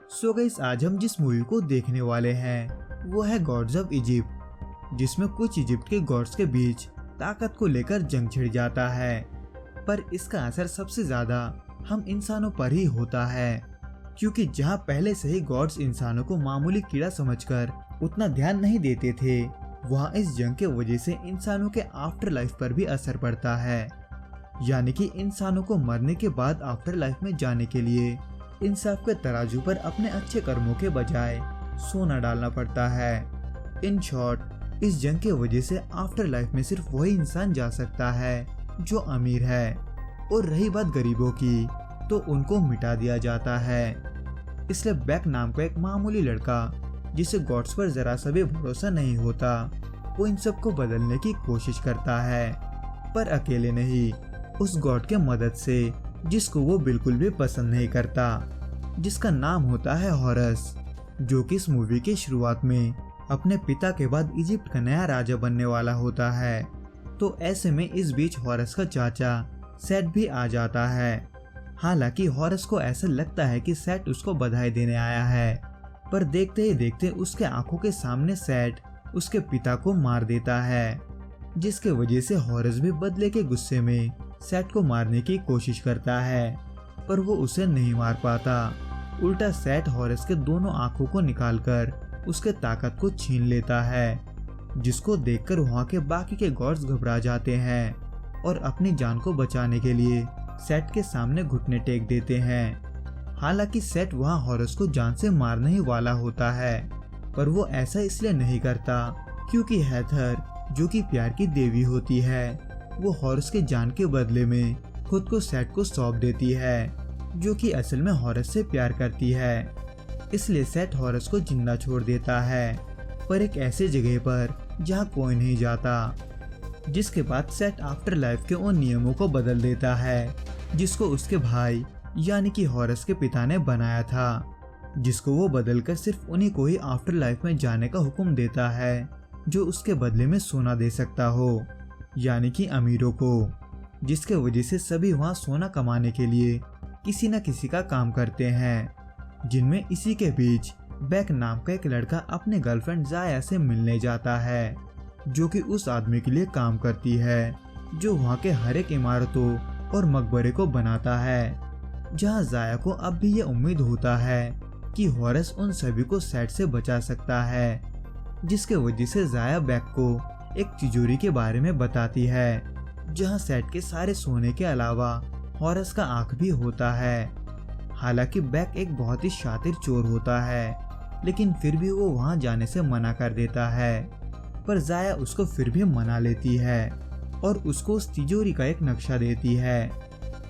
So guys, आज हम जिस मूवी को देखने वाले हैं वो है गॉड्स ऑफ इजिप्ट, जिसमें कुछ इजिप्ट के गॉड्स के बीच ताकत को लेकर जंग छिड़ जाता है। पर इसका असर सबसे ज्यादा हम इंसानों पर ही होता है, क्योंकि जहां पहले से ही गॉड्स इंसानों को मामूली कीड़ा समझकर उतना ध्यान नहीं देते थे, वहां इस जंग के वजह से इंसानों के आफ्टर लाइफ पर भी असर पड़ता है। यानी कि इंसानों को मरने के बाद आफ्टर लाइफ में जाने के लिए इंसाफ के तराजू पर अपने अच्छे कर्मों के बजाय सोना डालना पड़ता है। इन शॉर्ट, इस जंग के वजह से आफ्टर लाइफ में सिर्फ वही इंसान जा सकता है जो अमीर है, और रही बात गरीबों की तो उनको मिटा दिया जाता है। इसलिए बैक नाम का एक मामूली लड़का जिसे गॉड्स पर जरा सा भी भरोसा नहीं होता, वो इन सब को बदलने की कोशिश करता है, पर अकेले नहीं, उस गॉड के मदद से जिसको वो बिल्कुल भी पसंद नहीं करता, जिसका नाम होता है हॉरस, जो कि इस मूवी की शुरुआत में अपने पिता के बाद इजिप्ट का नया राजा बनने वाला होता है। तो ऐसे में इस बीच हॉरस का चाचा सेट भी आ जाता है। हालांकि हॉरस को ऐसा लगता है कि सेट उसको बधाई देने आया है, पर देखते ही देखते उसके आंखों के सामने सेट उसके पिता को मार देता है, जिसके वजह से हॉरस भी बदले के गुस्से में सेट को मारने की कोशिश करता है, पर वो उसे नहीं मार पाता। उल्टा सेट हॉरस के दोनों आंखों को निकालकर उसके ताकत को छीन लेता है, जिसको देखकर वहां के बाकी के गॉड्स घबरा जाते हैं और अपनी जान को बचाने के लिए सेट के सामने घुटने टेक देते हैं। हालांकि सेट वहां हॉरस को जान से मारने ही वाला होता है, पर वो ऐसा इसलिए नहीं करता क्योंकि हेथर, जो कि प्यार की देवी होती है, वो हॉरस के जान के बदले में खुद को सेट को सौंप देती है, जो कि असल में हॉरस से प्यार करती है। इसलिए सेट हॉरस को जिंदा छोड़ देता है, पर एक ऐसे जगह पर जहां कोई नहीं जाता। जिसके बाद सेट आफ्टर लाइफ के उन नियमों को बदल देता है जिसको उसके भाई यानी कि हॉरस के पिता ने बनाया था, जिसको वो बदलकर सिर्फ उन्हीं को ही आफ्टर लाइफ में जाने का हुक्म देता है जो उसके बदले में सोना दे सकता हो, यानी कि अमीरों को। जिसके वजह से सभी वहाँ सोना कमाने के लिए किसी न किसी का काम करते हैं, जिनमें इसी के बीच बैक नाम का एक लड़का अपने गर्लफ्रेंड जाया से मिलने जाता है, जो कि उस आदमी के लिए काम करती है जो वहाँ के हर एक इमारतों और मकबरे को बनाता है। जहाँ जाया को अब भी ये उम्मीद होता है कि हॉरस उन सभी को सेट से बचा सकता है, जिसके वजह से जाया बैक को एक तिजोरी के बारे में बताती है, जहाँ सेट के सारे सोने के अलावा हॉरस का आंख भी होता है। हालांकि बैक एक बहुत ही शातिर चोर होता है, लेकिन फिर भी वो वहां जाने से मना कर देता है, पर जाया उसको फिर भी मना लेती है और उसको उस तिजोरी का एक नक्शा देती है,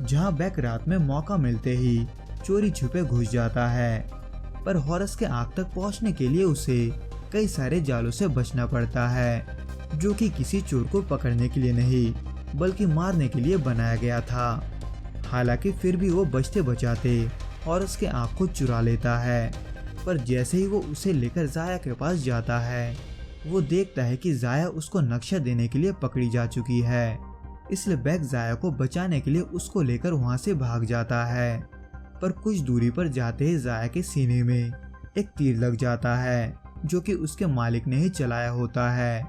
जहां बैक रात में मौका मिलते ही चोरी छुपे घुस जाता है। पर हॉरस के आंख तक पहुंचने के लिए उसे कई सारे जालों से बचना पड़ता है, जो कि किसी चोर को पकड़ने के लिए नहीं बल्कि मारने के लिए बनाया गया था। हालांकि फिर भी वो बचते बचाते हॉरस के आंख को चुरा लेता है, पर जैसे ही वो उसे लेकर जाया के पास जाता है, वो देखता है कि जाया उसको नक्शा देने के लिए पकड़ी जा चुकी है। इसलिए बैक जाया को बचाने के लिए उसको लेकर वहां से भाग जाता है, पर कुछ दूरी पर जाते ही जाया के सीने में एक तीर लग जाता है, जो कि उसके मालिक ने ही चलाया होता है।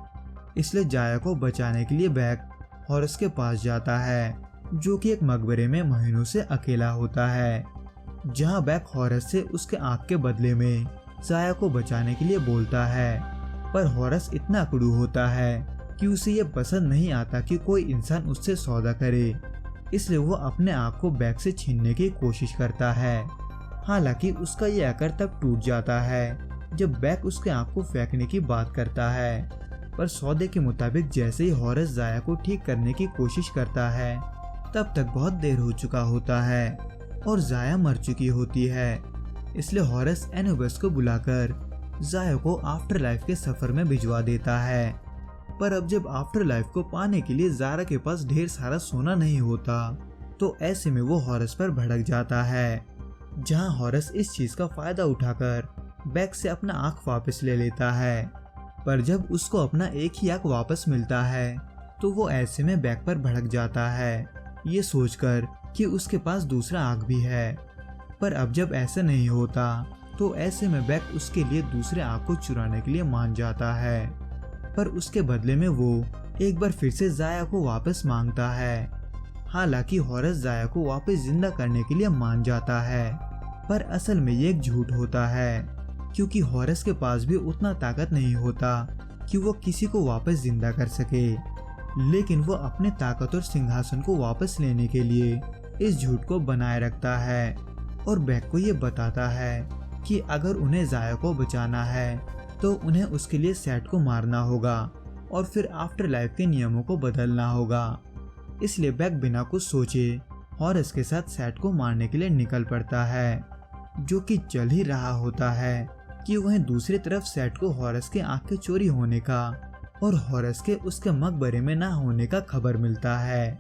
इसलिए जाया को बचाने के लिए बैक हॉरस के पास जाता है, जो कि एक मकबरे में महीनों से अकेला होता है, जहां बैक हॉरस से उसके आंख के बदले में जाया को बचाने के लिए बोलता है। पर हॉरस इतना अकड़ू होता है कि उसे ये पसंद नहीं आता कि कोई इंसान उससे सौदा करे, इसलिए वो अपने आप को बैक से छीनने की कोशिश करता है। हालांकि उसका ये अकड़ तब टूट जाता है जब बैक उसके आंख को फेंकने की बात करता है, पर सौदे के मुताबिक जैसे ही हॉरस जाया को ठीक करने की कोशिश करता है, तब तक बहुत देर हो चुका होता है और जाया मर चुकी होती है। इसलिए हॉरस एनुबस को बुलाकर जाया को आफ्टर लाइफ के सफर में भिजवा देता है। पर अब जब आफ्टर लाइफ को पाने के लिए जारा के पास ढेर सारा सोना नहीं होता, तो ऐसे में वो हॉरस पर भड़क जाता है, जहां हॉरस इस चीज का फायदा उठाकर बैक से अपना आंख वापस ले लेता है। पर जब उसको अपना एक ही आंख वापस मिलता है, तो वो ऐसे में बैक पर भड़क जाता है, ये सोचकर कि उसके पास दूसरा आंख भी है। पर अब जब ऐसा नहीं होता, तो ऐसे में बैक उसके लिए दूसरे आँख को चुराने के लिए मान जाता है, पर उसके बदले में वो एक बार फिर से जाया को वापस मांगता है। हालांकि हॉरस जाया को वापस जिंदा करने के लिए मान जाता है, पर असल में ये एक झूठ होता है, क्योंकि हॉरस के पास भी उतना ताकत नहीं होता कि वो किसी को वापस जिंदा कर सके। लेकिन वो अपने ताकत और सिंहासन को वापस लेने के लिए इस झूठ को बनाए रखता है और बैक को ये बताता है कि अगर उन्हें जाया को बचाना है तो उन्हें उसके लिए सेट को मारना होगा और फिर आफ्टर लाइफ के नियमों को बदलना होगा। इसलिए बैक बिना कुछ सोचे हॉरस के साथ सेट को मारने के लिए निकल पड़ता है, जो कि चल ही रहा होता है कि वहीं दूसरी तरफ सेट को हॉरस के आंख के चोरी होने का और हॉरस के उसके मकबरे में ना होने का खबर मिलता है।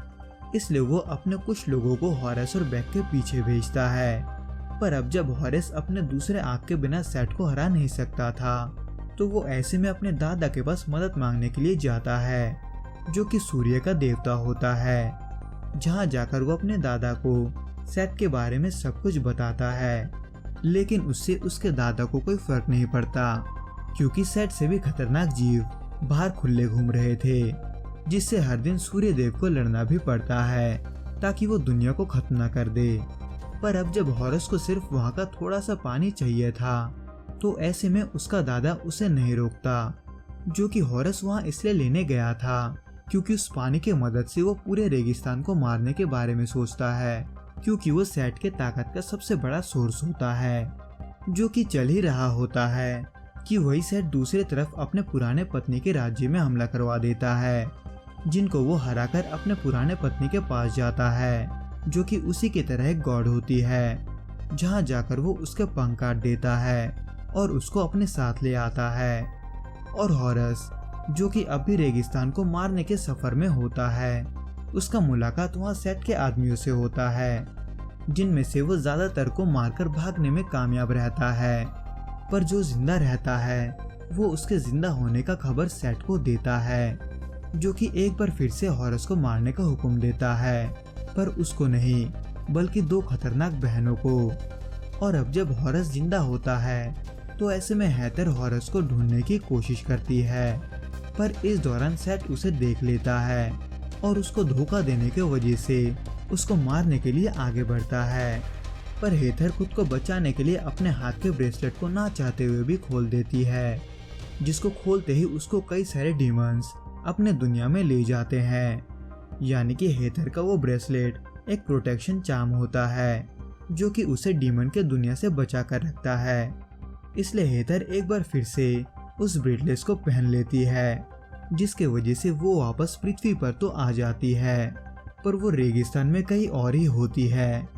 इसलिए वो अपने कुछ लोगों को हॉरस और बैक के पीछे भेजता है। पर अब जब हॉरस अपने दूसरे आंख के बिना सेट को हरा नहीं सकता था, तो वो ऐसे में अपने दादा के पास मदद मांगने के लिए जाता है, जो कि सूर्य का देवता होता है। जहाँ जाकर वो अपने दादा को सेट के बारे में सब कुछ बताता है, लेकिन उससे उसके दादा को कोई फर्क नहीं पड़ता, क्योंकि सेट से भी खतरनाक जीव बाहर खुले घूम रहे थे, जिससे हर दिन सूर्य देव को लड़ना भी पड़ता है ताकि वो दुनिया को खत्म न कर दे। पर अब जब हॉरस को सिर्फ वहाँ का थोड़ा सा पानी चाहिए था, तो ऐसे में उसका दादा उसे नहीं रोकता, जो कि हॉरस वहाँ इसलिए लेने गया था क्योंकि उस पानी की मदद से वो पूरे रेगिस्तान को मारने के बारे में सोचता है, क्योंकि वो सेट के ताकत का सबसे बड़ा सोर्स होता है। जो कि चल ही रहा होता है कि वही सेट दूसरी तरफ अपने पुराने पत्नी के राज्य में हमला करवा देता है, जिनको वो हराकर अपने पुराने पत्नी के पास जाता है, जो कि उसी की तरह एक गॉड होती है। जहाँ जाकर वो उसके पंख काट देता है और उसको अपने साथ ले आता है। और हॉरस, जो कि अब भी रेगिस्तान को मारने के सफर में होता है, उसका मुलाकात वहाँ सेट के आदमियों से होता है, जिनमें से वो ज्यादातर को मारकर भागने में कामयाब रहता है। पर जो जिंदा रहता है वो उसके जिंदा होने का खबर सेट को देता है, जो कि एक बार फिर से हॉरस को मारने का हुक्म देता है, पर उसको नहीं बल्कि दो खतरनाक बहनों को। और अब जब हॉरस जिंदा होता है तो ऐसे में हेथर हॉरस को ढूंढने की कोशिश करती है, पर इस दौरान सेट उसे देख लेता है और उसको धोखा देने की वजह से उसको मारने के लिए आगे बढ़ता है। पर हेथर खुद को बचाने के लिए अपने हाथ के ब्रेसलेट को ना चाहते हुए भी खोल देती है, जिसको खोलते ही उसको कई सारे डीमंस अपने दुनिया में ले जाते हैं। यानी कि हेथर का वो ब्रेसलेट एक प्रोटेक्शन चार्म होता है, जो कि उसे डीमन के दुनिया से बचा कर रखता है। इसलिए हेथर एक बार फिर से उस ब्रेसलेट को पहन लेती है, जिसके वजह से वो वापस पृथ्वी पर तो आ जाती है, पर वो रेगिस्तान में कहीं और ही होती है।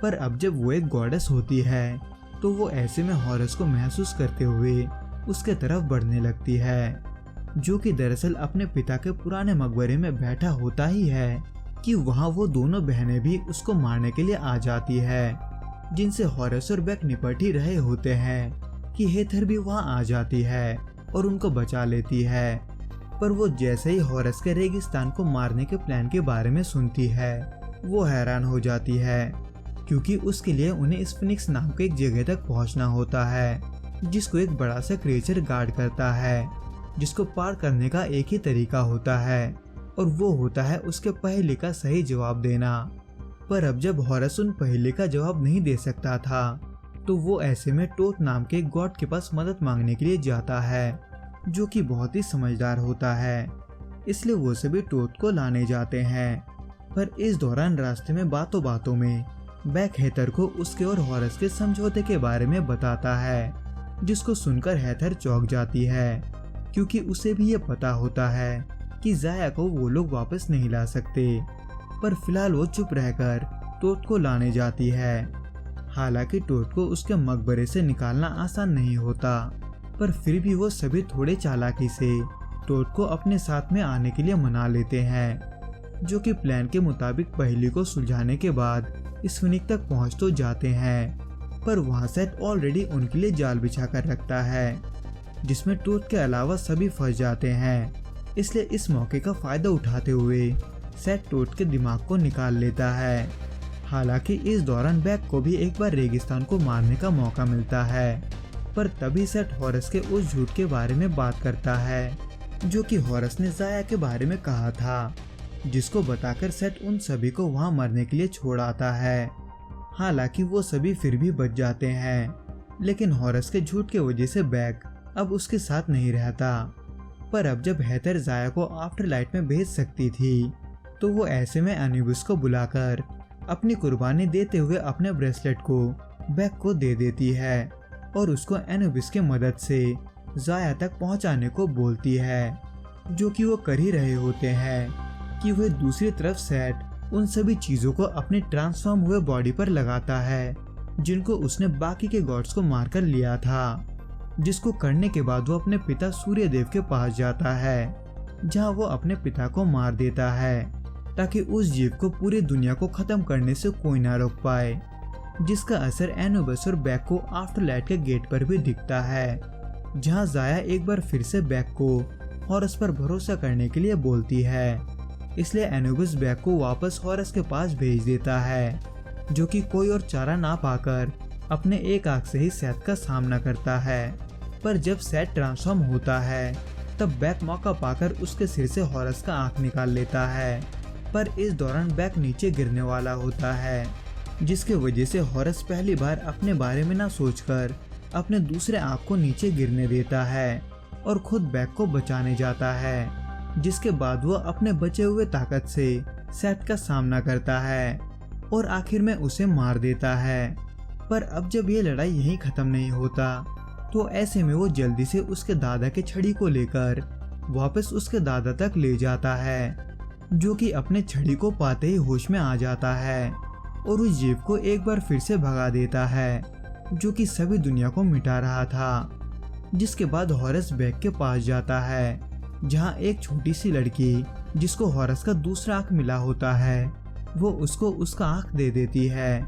पर अब जब वो एक गॉडेस होती है, तो वो ऐसे में हॉरस को महसूस करते हुए उसके तरफ बढ़ने लगती है, जो कि दरअसल अपने पिता के पुराने मकबरे में बैठा होता ही है कि वहाँ वो दोनों बहनें भी उसको मारने के लिए आ जाती है, जिनसे हॉरस और बैक निपट ही रहे होते हैं कि हेथर भी वहाँ आ जाती है और उनको बचा लेती है। पर वो जैसे ही हॉरस के रेगिस्तान को मारने के प्लान के बारे में सुनती है, वो हैरान हो जाती है, क्योंकि उसके लिए उन्हें स्फिनिक्स नाम के एक जगह तक पहुंचना होता है, जिसको एक बड़ा सा क्रिएचर गार्ड करता है, जिसको पार करने का एक ही तरीका होता है, और वो होता है उसके पहेली का सही जवाब देना। पर अब जब हॉरस उन पहेली का जवाब नहीं दे सकता था, तो वो ऐसे में टोथ नाम के गॉड के पास मदद मांगने के लिए जाता है, जो कि बहुत ही समझदार होता है। इसलिए वो सभी टोथ को लाने जाते हैं। पर इस दौरान रास्ते में बातों बातों में बैक हेथर को उसके और हॉरस के समझौते के बारे में बताता है, जिसको सुनकर हेथर चौंक जाती है, क्योंकि उसे भी ये पता होता है कि जाया को वो लोग वापस नहीं ला सकते। पर फिलहाल वो चुप रहकर टोथ को लाने जाती है। हालांकि टोथ को उसके मकबरे से निकालना आसान नहीं होता, पर फिर भी वो सभी थोड़े चालाकी से टोथ को अपने साथ में आने के लिए मना लेते हैं, जो कि प्लान के मुताबिक पहेली को सुलझाने के बाद स्फिनिक्स तक पहुंच तो जाते हैं। पर वहां सेट ऑलरेडी उनके लिए जाल बिछा कर रखता है, जिसमें टोथ के अलावा सभी फंस जाते हैं। इसलिए इस मौके का फायदा उठाते हुए सेट टोथ के दिमाग को निकाल लेता है। हालांकि इस दौरान बैक को भी एक बार रेगिस्तान को मारने का मौका मिलता है, पर तभी सेट हॉरस के उस झूठ के बारे में बात करता है जो कि हॉरस ने ज़ाया के बारे में कहा था, जिसको बताकर सेट उन सभी को वहां मरने के लिए छोड़ आता है। हालांकि वो सभी फिर भी बच जाते हैं, लेकिन हॉरस के झूठ के वजह से बैक अब उसके साथ नहीं रहता। पर अब जब हेथर ज़ाया को आफ्टर लाइफ में भेज सकती थी, तो वो ऐसे में एनुबिस को बुलाकर अपनी कुर्बानी देते हुए अपने ब्रेसलेट को बैक को दे देती है और उसको एनुबिस की मदद से ज़ाया तक पहुंचाने को बोलती है, जो कि वो कर ही रहे होते हैं कि वह दूसरी तरफ सेट उन सभी चीजों को अपने ट्रांसफॉर्म हुए बॉडी पर लगाता है जिनको उसने बाकी के गॉड्स को मारकर लिया था, जिसको करने के बाद वो अपने पिता सूर्यदेव के पास जाता है, जहां वो अपने पिता को मार देता है ताकि उस जीव को पूरी दुनिया को खत्म करने से कोई ना रोक पाए, जिसका असर एनुबिस और बैक को आफ्टर लाइफ के गेट पर भी दिखता है, जहां ज़ाया एक बार फिर से बैक को हॉरस पर भरोसा करने के लिए बोलती है। इसलिए एनुबिस बैक को वापस हॉरस के पास भेज देता है, जो कि कोई और चारा ना पाकर अपने एक आंख से ही सेथ का सामना करता है। पर जब सेथ ट्रांसफॉर्म होता है तब बैक मौका पाकर उसके सिर से हॉरस का आंख निकाल लेता है, पर इस दौरान बैक नीचे गिरने वाला होता है, जिसके वजह से हॉरस पहली बार अपने बारे में ना सोचकर अपने दूसरे आंख को नीचे गिरने देता है और खुद बैक को बचाने जाता है, जिसके बाद वो अपने बचे हुए ताकत से सेथ का सामना करता है और आखिर में उसे मार देता है। पर अब जब ये लड़ाई यहीं खत्म नहीं होता, तो ऐसे में वो जल्दी से उसके दादा के छड़ी को लेकर वापस उसके दादा तक ले जाता है, जो कि अपने छड़ी को पाते ही होश में आ जाता है और उस जीव को एक बार फिर से भगा देता है, जो कि सभी दुनिया को मिटा रहा था। जिसके बाद हॉरस बैक के पास जाता है, जहां एक छोटी सी लड़की जिसको हॉरस का दूसरा आंख मिला होता है, वो उसको उसका आंख दे देती है।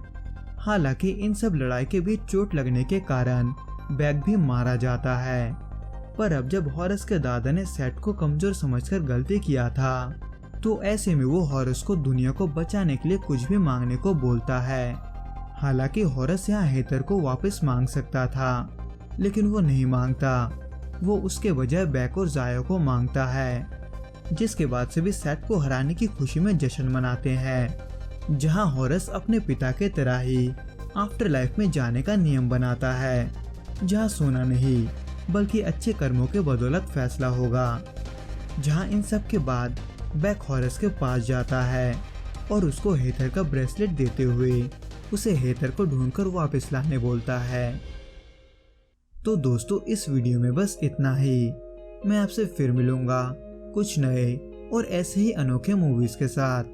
हालांकि इन सब लड़ाई के बीच चोट लगने के कारण बैक भी मारा जाता है। पर अब जब हॉरस के दादा ने सेथ को कमजोर समझकर गलती किया था, तो ऐसे में वो हॉरस को दुनिया को बचाने के लिए कुछ भी मांगने को बोलता है। हालांकि हॉरस यहाँ हेथर को वापस मांग सकता था, लेकिन वो नहीं मांगता, वो उसके बजाय बैक और ज़ाया को मांगता है। जिसके बाद से भी सेथ को हराने की खुशी में जश्न मनाते हैं, जहां हॉरस अपने पिता के तरह ही आफ्टर लाइफ में जाने का नियम बनाता है, जहां सोना नहीं बल्कि अच्छे कर्मों के बदौलत फैसला होगा। जहां इन सब के बाद बैक हॉरस के पास जाता है और उसको हेथर का ब्रेसलेट देते हुए उसे हेथर को ढूंढकर वापस लाने बोलता है। तो दोस्तों, इस वीडियो में बस इतना ही। मैं आपसे फिर मिलूंगा कुछ नए और ऐसे ही अनोखे मूवीज के साथ।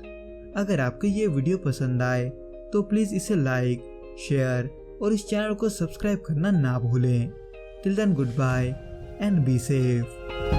अगर आपको ये वीडियो पसंद आए तो प्लीज इसे लाइक, शेयर और इस चैनल को सब्सक्राइब करना ना भूलें। Till then, goodbye and be safe.